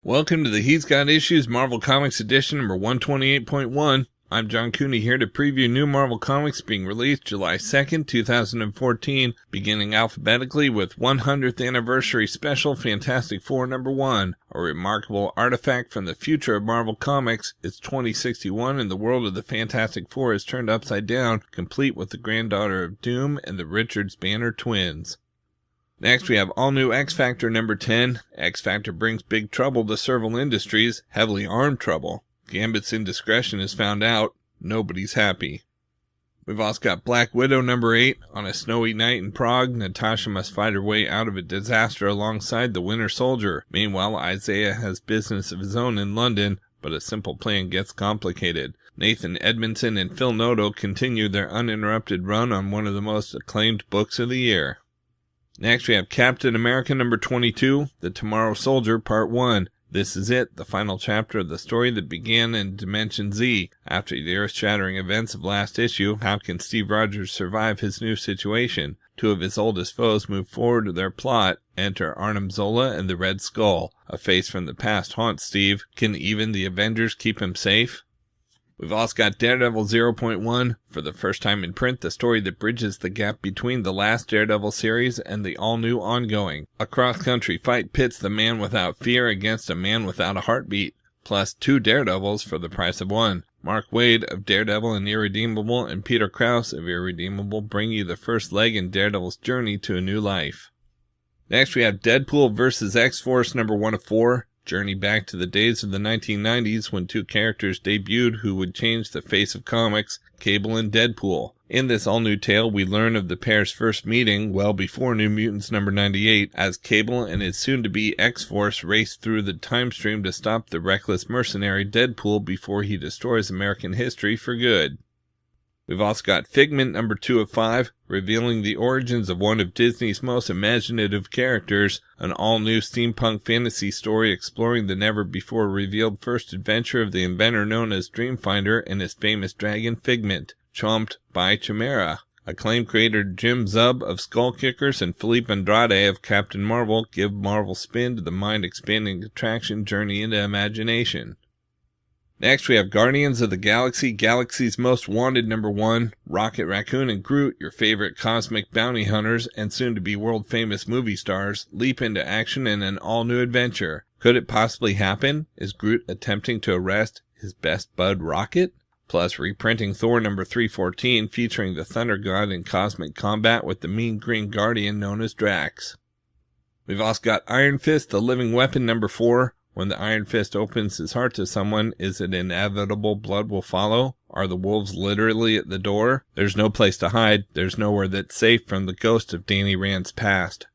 Welcome to the He's Got Issues Marvel Comics edition number 128.1. I'm John Cooney here to preview new Marvel Comics being released July 2nd, 2014, beginning alphabetically with 100th Anniversary Special Fantastic Four number 1, a remarkable artifact from the future of Marvel Comics. It's 2061 and the world of the Fantastic Four is turned upside down, complete with the granddaughter of Doom and the Richards Banner twins. Next, we have all-new X-Factor number 10. X-Factor brings big trouble to Serval Industries, heavily armed trouble. Gambit's indiscretion is found out. Nobody's happy. We've also got Black Widow number 8. On a snowy night in Prague, Natasha must fight her way out of a disaster alongside the Winter Soldier. Meanwhile, Isaiah has business of his own in London, but a simple plan gets complicated. Nathan Edmondson and Phil Noto continue their uninterrupted run on one of the most acclaimed books of the year. Next, we have Captain America number 22, The Tomorrow Soldier Part 1. This is it, the final chapter of the story that began in Dimension Z. After the earth-shattering events of last issue, how can Steve Rogers survive his new situation? Two of his oldest foes move forward to their plot. Enter Arnim Zola and the Red Skull. A face from the past haunts Steve. Can even the Avengers keep him safe? We've also got Daredevil 0.1, for the first time in print, the story that bridges the gap between the last Daredevil series and the all-new ongoing. A cross-country fight pits the man without fear against a man without a heartbeat, plus 2 Daredevils for the price of 1. Mark Waid of Daredevil and Irredeemable and Peter Krause of Irredeemable bring you the first leg in Daredevil's journey to a new life. Next we have Deadpool Vs X-Force number 1 of 4. Journey back to the days of the 1990s when 2 characters debuted who would change the face of comics, Cable and Deadpool. In this all-new tale, we learn of the pair's first meeting well before New Mutants number 98, as Cable and his soon-to-be X-Force race through the time stream to stop the reckless mercenary Deadpool before he destroys American history for good. We've also got Figment number 2 of 5, revealing the origins of one of Disney's most imaginative characters, an all-new steampunk fantasy story exploring the never-before-revealed first adventure of the inventor known as Dreamfinder and his famous dragon Figment, chomped by Chimera. Acclaimed creator Jim Zub of Skull Kickers and Philippe Andrade of Captain Marvel give Marvel spin to the mind-expanding attraction Journey into Imagination. Next, we have Guardians of the Galaxy, Galaxy's Most Wanted number 1. Rocket Raccoon and Groot, your favorite cosmic bounty hunters and soon-to-be world-famous movie stars, leap into action in an all-new adventure. Could it possibly happen? Is Groot attempting to arrest his best bud Rocket? Plus, reprinting Thor number 314, featuring the Thunder God in cosmic combat with the mean green guardian known as Drax. We've also got Iron Fist, the Living Weapon number 4. When the Iron Fist opens his heart to someone, is it inevitable blood will follow? Are the wolves literally at the door? There's no place to hide. There's nowhere that's safe from the ghost of Danny Rand's past.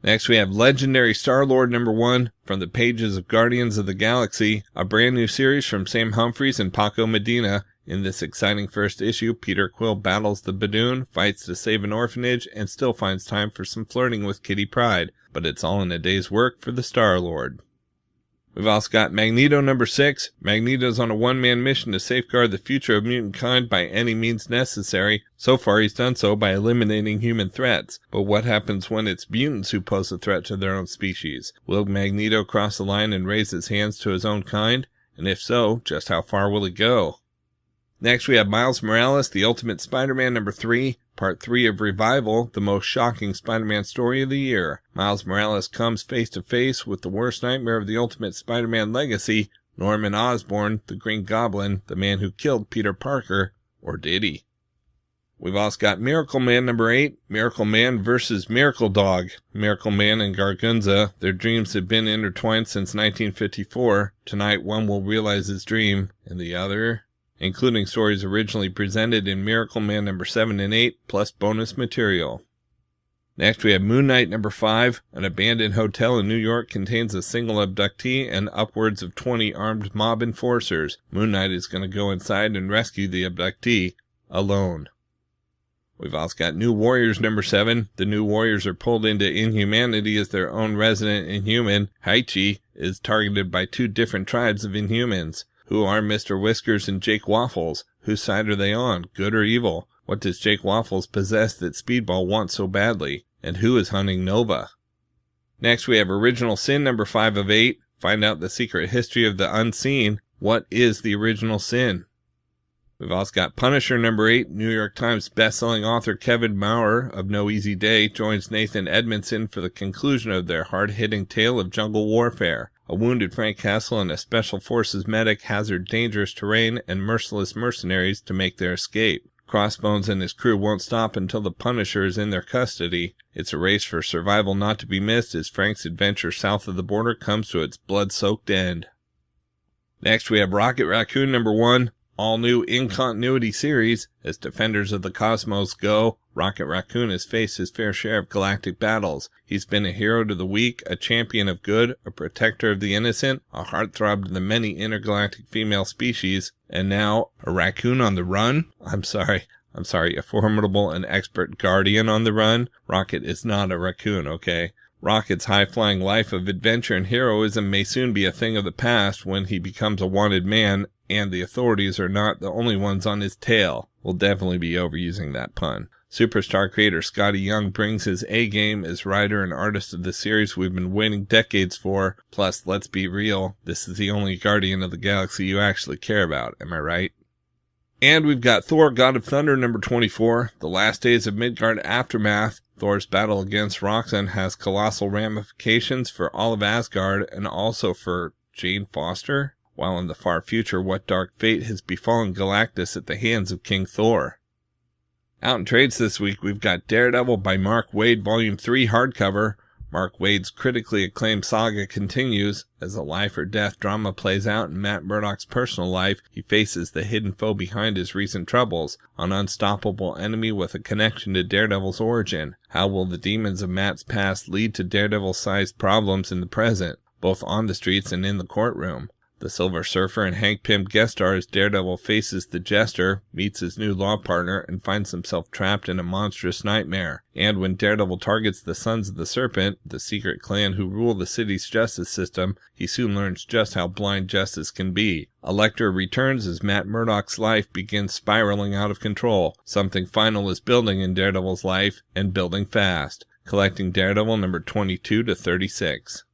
Next we have Legendary Star-Lord number 1, from the pages of Guardians of the Galaxy, a brand new series from Sam Humphries and Paco Medina. In this exciting first issue, Peter Quill battles the Badoon, fights to save an orphanage, and still finds time for some flirting with Kitty Pryde. But it's all in a day's work for the Star-Lord. We've also got Magneto number 6. Magneto's on a one-man mission to safeguard the future of mutant kind by any means necessary. So far he's done so by eliminating human threats. But what happens when it's mutants who pose a threat to their own species? Will Magneto cross the line and raise his hands to his own kind? And if so, just how far will he go? Next we have Miles Morales, The Ultimate Spider-Man number 3. Part 3 of Revival, the most shocking Spider-Man story of the year. Miles Morales comes face to face with the worst nightmare of the Ultimate Spider-Man legacy, Norman Osborn, the Green Goblin, the man who killed Peter Parker, or did he? We've also got Miracleman number 8, Miracleman vs. Miracle Dog. Miracleman and Gargunza, their dreams have been intertwined since 1954. Tonight one will realize his dream, and the other, including stories originally presented in Miracleman number 7 and 8, plus bonus material. Next we have Moon Knight number 5. An abandoned hotel in New York contains a single abductee and upwards of 20 armed mob enforcers. Moon Knight is going to go inside and rescue the abductee, alone. We've also got New Warriors number 7. The New Warriors are pulled into inhumanity as their own resident Inhuman, Haichi, is targeted by 2 different tribes of Inhumans. Who are Mr. Whiskers and Jake Waffles? Whose side are they on, good or evil? What does Jake Waffles possess that Speedball wants so badly? And who is hunting Nova? Next we have Original Sin number 5 of 8. Find out the secret history of the unseen. What is the original sin? We've also got Punisher #8. New York Times bestselling author Kevin Maurer of No Easy Day joins Nathan Edmondson for the conclusion of their hard-hitting tale of jungle warfare. A wounded Frank Castle and a Special Forces medic hazard dangerous terrain and merciless mercenaries to make their escape. Crossbones and his crew won't stop until the Punisher is in their custody. It's a race for survival not to be missed as Frank's adventure south of the border comes to its blood-soaked end. Next, we have Rocket Raccoon #1. All new in-continuity series. As Defenders of the Cosmos go, Rocket Raccoon has faced his fair share of galactic battles. He's been a hero to the weak, a champion of good, a protector of the innocent, a heartthrob to the many intergalactic female species, and now a raccoon on the run? I'm sorry, a formidable and expert guardian on the run. Rocket is not a raccoon, okay? Rocket's high-flying life of adventure and heroism may soon be a thing of the past when he becomes a wanted man, and the authorities are not the only ones on his tail. We'll definitely be overusing that pun. Superstar creator Scotty Young brings his A-game as writer and artist of the series we've been waiting decades for. Plus, let's be real, this is the only Guardian of the Galaxy you actually care about, am I right? And we've got Thor God of Thunder #24, The Last Days of Midgard Aftermath. Thor's battle against Roxanne has colossal ramifications for all of Asgard and also for Jane Foster, while in the far future, what dark fate has befallen Galactus at the hands of King Thor. Out in trades this week, we've got Daredevil by Mark Waid, Volume 3 hardcover. Mark Waid's critically acclaimed saga continues. As a life-or-death drama plays out in Matt Murdock's personal life, he faces the hidden foe behind his recent troubles, an unstoppable enemy with a connection to Daredevil's origin. How will the demons of Matt's past lead to Daredevil-sized problems in the present, both on the streets and in the courtroom? The Silver Surfer and Hank Pym guest star as Daredevil faces the Jester, meets his new law partner, and finds himself trapped in a monstrous nightmare. And when Daredevil targets the Sons of the Serpent, the secret clan who rule the city's justice system, he soon learns just how blind justice can be. Elektra returns as Matt Murdock's life begins spiraling out of control. Something final is building in Daredevil's life, and building fast. Collecting Daredevil #22 to 36.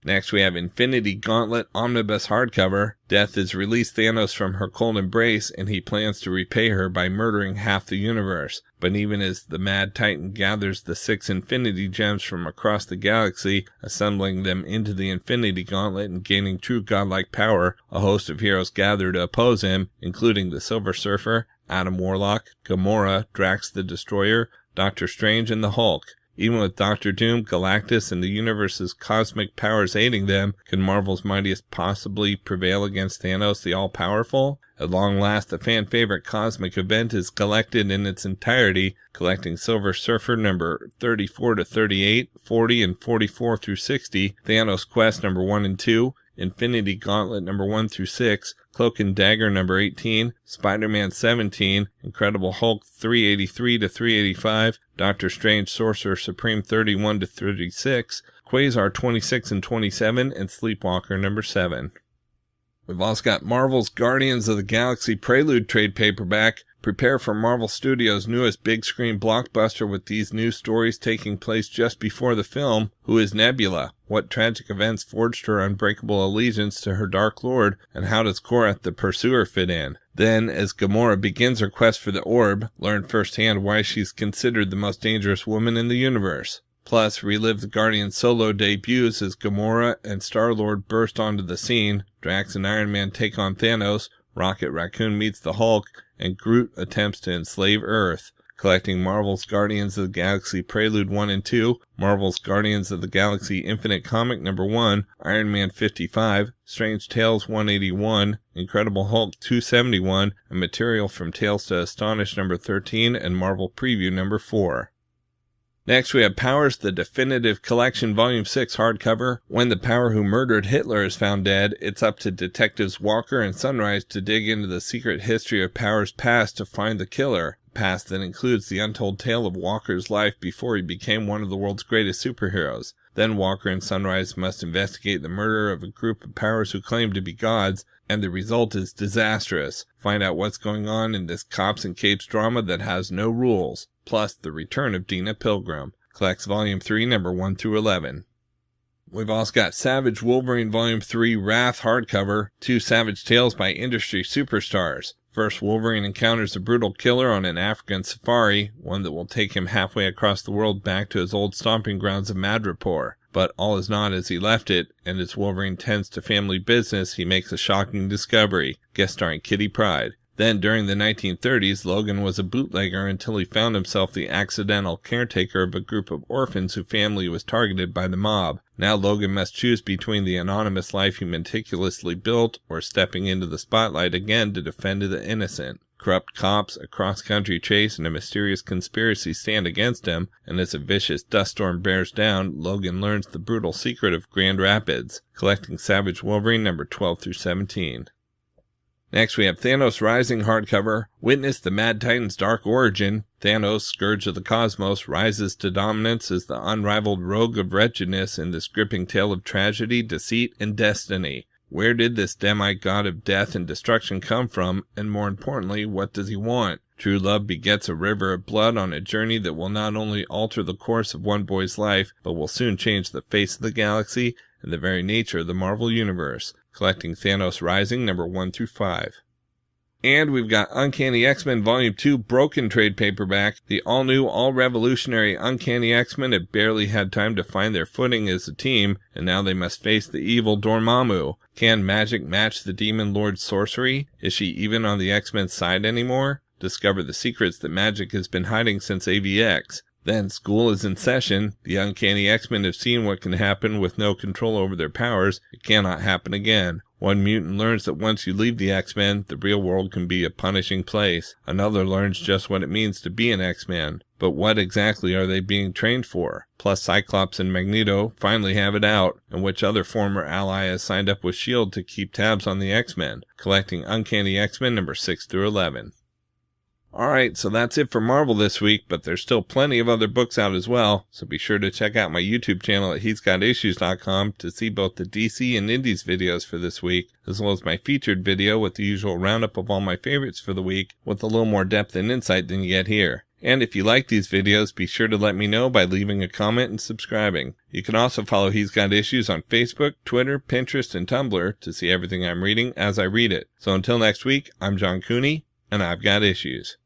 Next, we have Infinity Gauntlet Omnibus hardcover. Death has released Thanos from her cold embrace, and he plans to repay her by murdering half the universe. But even as the Mad Titan gathers the 6 Infinity Gems from across the galaxy, assembling them into the Infinity Gauntlet and gaining true godlike power, a host of heroes gather to oppose him, including the Silver Surfer, Adam Warlock, Gamora, Drax the Destroyer, Doctor Strange, and the Hulk. Even with Doctor Doom, Galactus, and the universe's cosmic powers aiding them, can Marvel's mightiest possibly prevail against Thanos the All-Powerful? At long last, the fan-favorite cosmic event is collected in its entirety, collecting Silver Surfer #34 to 38, 40, and 44 through 60, Thanos Quest #1 and 2, Infinity Gauntlet #1 through 6, Cloak and Dagger #18, Spider-Man 17, Incredible Hulk 383 to 385, Doctor Strange Sorcerer Supreme 31 to 36, Quasar 26 and 27, and Sleepwalker #7. We've also got Marvel's Guardians of the Galaxy Prelude trade paperback. Prepare for Marvel Studios' newest big-screen blockbuster with these new stories taking place just before the film. Who is Nebula? What tragic events forged her unbreakable allegiance to her Dark Lord? And how does Korath the Pursuer fit in? Then, as Gamora begins her quest for the Orb, learn firsthand why she's considered the most dangerous woman in the universe. Plus, relive the Guardians' solo debuts as Gamora and Star-Lord burst onto the scene, Drax and Iron Man take on Thanos, Rocket Raccoon meets the Hulk, and Groot attempts to enslave Earth. Collecting Marvel's Guardians of the Galaxy Prelude 1 and 2, Marvel's Guardians of the Galaxy Infinite Comic #1, Iron Man 55, Strange Tales 181, Incredible Hulk 271, and material from Tales to Astonish #13 and Marvel Preview #4. Next, we have Powers, the Definitive Collection, Volume 6 hardcover. When the Power who murdered Hitler is found dead, it's up to Detectives Walker and Sunrise to dig into the secret history of Power's past to find the killer. Past that includes the untold tale of Walker's life before he became one of the world's greatest superheroes. Then Walker and Sunrise must investigate the murder of a group of Powers who claim to be gods, and the result is disastrous. Find out what's going on in this cops and capes drama that has no rules. Plus, the return of Dina Pilgrim. Collects Volume 3, #1 through 11. We've also got Savage Wolverine Volume 3 Wrath hardcover, 2 Savage Tales by industry superstars. First, Wolverine encounters a brutal killer on an African safari, one that will take him halfway across the world back to his old stomping grounds of Madripoor. But all is not as he left it, and as Wolverine tends to family business, he makes a shocking discovery, guest starring Kitty Pryde. Then, during the 1930s, Logan was a bootlegger until he found himself the accidental caretaker of a group of orphans whose family was targeted by the mob. Now Logan must choose between the anonymous life he meticulously built or stepping into the spotlight again to defend the innocent. Corrupt cops, a cross-country chase, and a mysterious conspiracy stand against him, and as a vicious dust storm bears down, Logan learns the brutal secret of Grand Rapids, collecting Savage Wolverine number 12 through 17. Next, we have Thanos Rising hardcover. Witness the Mad Titan's dark origin. Thanos, Scourge of the Cosmos, rises to dominance as the unrivaled rogue of wretchedness in this gripping tale of tragedy, deceit, and destiny. Where did this demigod god of death and destruction come from, and more importantly, what does he want? True love begets a river of blood on a journey that will not only alter the course of one boy's life, but will soon change the face of the galaxy and the very nature of the Marvel Universe. Collecting Thanos Rising number 1 through 5. And we've got Uncanny X-Men Volume 2 Broken trade paperback. The all-new, all-revolutionary Uncanny X-Men have barely had time to find their footing as a team, and now they must face the evil Dormammu. Can magic match the Demon Lord's sorcery? Is she even on the X-Men's side anymore? Discover the secrets that magic has been hiding since AVX. Then school is in session. The Uncanny X-Men have seen what can happen with no control over their powers. It cannot happen again. One mutant learns that once you leave the X-Men, the real world can be a punishing place. Another learns just what it means to be an X-Man. But what exactly are they being trained for? Plus, Cyclops and Magneto finally have it out, and which other former ally has signed up with S.H.I.E.L.D. to keep tabs on the X-Men? Collecting Uncanny X-Men number 6 through 11. Alright, so that's it for Marvel this week, but there's still plenty of other books out as well, so be sure to check out my YouTube channel at he'sgotissues.com to see both the DC and Indies videos for this week, as well as my featured video with the usual roundup of all my favorites for the week, with a little more depth and insight than you get here. And if you like these videos, be sure to let me know by leaving a comment and subscribing. You can also follow He's Got Issues on Facebook, Twitter, Pinterest, and Tumblr to see everything I'm reading as I read it. So until next week, I'm John Cooney, and I've got issues.